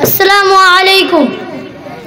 अस्सलामु अलैकुम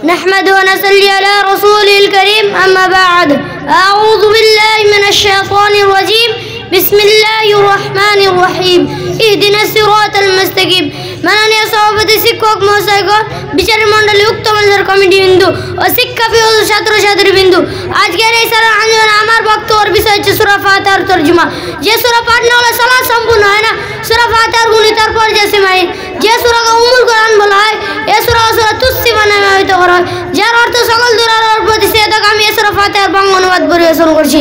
नहमदु व नसल्ली अला रसूलिल करीम अम्मा बाद अऊज़ु बिल्लाहि मिनश शैतानिर रजीम बिस्मिल्लाहिर रहमानिर रहीम इहदिनास सिराताल मुस्तकीम माननीय सभापति शिक्षक মহাশয়গণ বিচার মণ্ডলী উক্ত মঞ্চের কমিটিবৃন্দ ও শিক্ষার্থী ও ছাত্রছাত্রীবৃন্দ আজকের এই সারা আঞ্জনে আমার বক্তব্যের বিষয় হচ্ছে সূরা ফাতিহার তরজমা। যে সূরা পাঠ না হলে সালাত সম্পূর্ণ হয় না। সূরা ফাতিহার গুণী তারপর যে সীমাহীন, যে সূরাকে উম্মুল কোরআন বলা হয়, এই সূরা তুসসিফা নামে অভিহিত করা হয়, যার অর্থ সকল দুরারোপণ প্রতিষেধক। আমি এই সূরা ফাতিহার বাংলা অনুবাদ পরিবেশন করছি।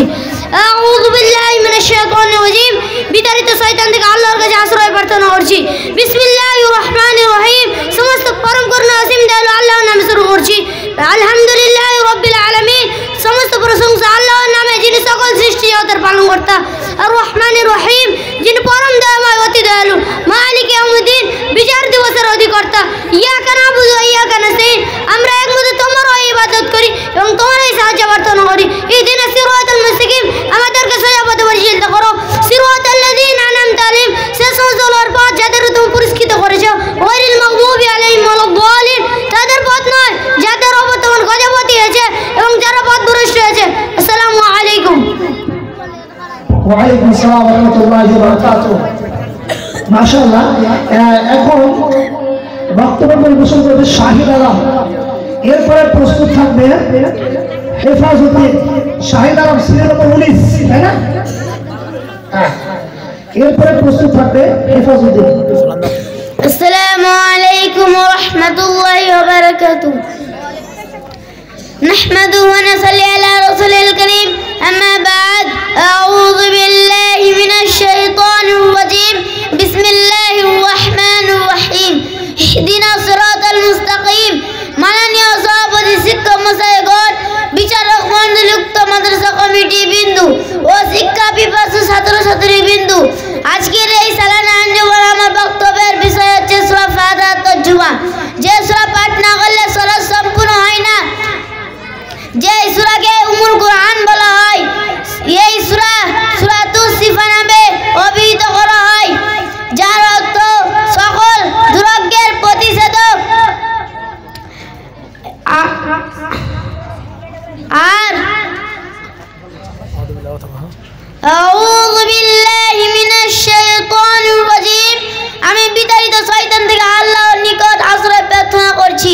আউযু বিল্লাহি মিনাশ শাইতানির রাজীম। বিতাড়িত শয়তান থেকে আল্লাহর কাছে আশ্রয় প্রার্থনা করছি। বিসমিল্লাহির রহমানির রহিম। সমস্ত পরম করুণা অসীম দয়ালু আল্লাহর নামে শুরু করছি। আলহামদুলিল্লাহি রাব্বিল আলামিন। সমস্ত প্রশংসা আল্লাহর নামে, যিনি সকল সৃষ্টি জগতের পালনকর্তা। আর রহমানির রহিম, যিনি পরম দয়াময় অতি দয়ালু। মালিক ইয়াউমিদ্দিন, বিচার দিবসের অধিকর্তা। ইয়াকা নাবুদু ওয়া ইয়াকা নাস্তাইন। আমরা একমাত্র তোমারই ইবাদত করি এবং তোমারই সাহায্য প্রার্থনা করি। ইহদিনাস সিরাতাল মুস্তাকিম, আমাদেরকে সোজা পথে পরিচালিত করো। সিরাতাল লাযীনা আন'আমতা আলাইহিম, সে সমস্ত লোকের পথ যাদেরকে তুমি পুরস্কৃত করেছো। গায়রিল মাগদুবি আলাইহিম ওয়ালাদ-দালিন, তাদের পথ নয় যাদের উপর তোমার গজবতী হয়েছে এবং যারা পথভ্রষ্ট হয়েছে। আসসালামু আলাইকুম। ওয়া আলাইকুম আসসালাম ওয়া রাহমাতুল্লাহি ওয়া বারাকাতুহু। মাশাআল্লাহ, এখন বক্তব্য পরিবেশন করবে শাহিদ আলম। এরপরে প্রস্তুত থাকবে হেফাজুদ্দিন। শাহিদ আলম সিরিয়াল নম্বর 19, তাই না? এরপরে প্রস্তুত থাকবে হেফাজুদ্দিন। আসসালামু আলাইকুম ওয়া রাহমাতুল্লাহি ওয়া বারাকাতুহু। نحمده ونصلي على رسوله الكريم أما بعد أعوذ بالله من الشيطان الرجيم بسم الله الرحمن الرحيم اهدنا الصراط المستقيم। মাননীয় সভাপতি শিক্ষক মহাশয়গণ, বিচারক মণ্ডলীযুক্ত মাদ্রাসা কমিটি বিন্দু ও শিক্ষা পিপাসু ছাত্রছাত্রী বিন্দু, আজকের এই সালানা আঞ্জুমান আমার বক্তব্যের বিষয় হচ্ছে সূরা ফাতিহার তরজমা। যে সূরা পাঠ না করলে সালাত সম্পূর্ণ হয় না, যে সূরাকে উম্মুল কোরআন বলা হয়, এই সূরা তুসসিফা নামে অভিহিত করা হয়, যার অর্থ সকল দুর্যোগের প্রতিষেধক। আর আউযু বিল্লাহি মিনাশ শাইতানির রাজীম। আমি বিতাড়িত শয়তান থেকে আল্লাহর নিকট আশ্রয় প্রার্থনা করছি।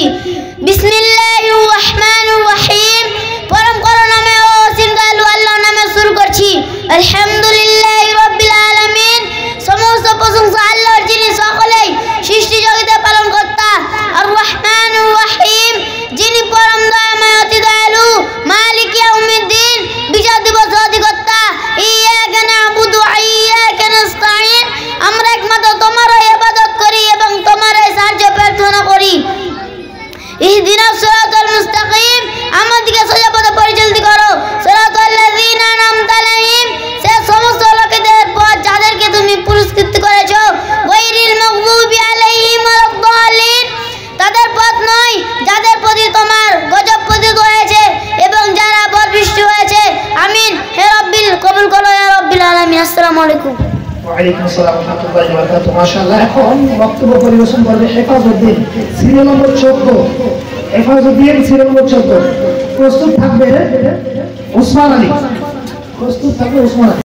বিসমিল্লাহির রহমানির রহিম। পরম করুণাময় ও অসীম দয়ালু আল্লাহর নামে শুরু করছি। আলহামদুলিল্লাহি রাব্বিল আলামিন। সমস্ত প্রশংসা আল্লাহর, যিনি সকলেই সৃষ্টি জগতের পালনকর্তা। আর রহমানির রহিম, যিনি পরম দয়াময় অতি দয়ালু। মালিক ইয়াউমিদ্দিন, বিচার দিবসের অধিকর্তা। ইয়াকা না'বুদু ওয়া ইয়াকা নাস্তাইন। আমরা একমাত্র তোমারই ইবাদত করি এবং তোমারই সাহায্য প্রার্থনা করি। ইহদিনাস সিরাতাল মুস্তাকিম, আমাদেরকে সোজা পথে পরিচালিত করো। সিরাতাল লাযীনা আন'আমতা আলাইহিম, সে সমস্ত লোকেদের পথ যাদেরকে তুমি পুরস্কৃত করেছো। গায়রিল মাগদুবি আলাইহিম ওয়ালাদ-দালিন, তাদের পথ নয় যাদের প্রতি তোমার গজব পতিত হয়েছে এবং যারা পথভ্রষ্ট হয়েছে। আমিন। হে রব্বিল, কবুল করো ইয়া রব্বিল আলামিন। আসসালামু আলাইকুম। ওয়া আলাইকুম আসসালাম ওয়া রাহমাতুল্লাহি ওয়া বারাকাতুহু। মাশাআল্লাহ, এখন বক্তব্য পরিবেশন করবে হেফাজুদ্দিন, সিরিয়াল নম্বর 14। হেফাজুদ্দিন serial number 14। প্রস্তুত থাকবে ওসমান আলী।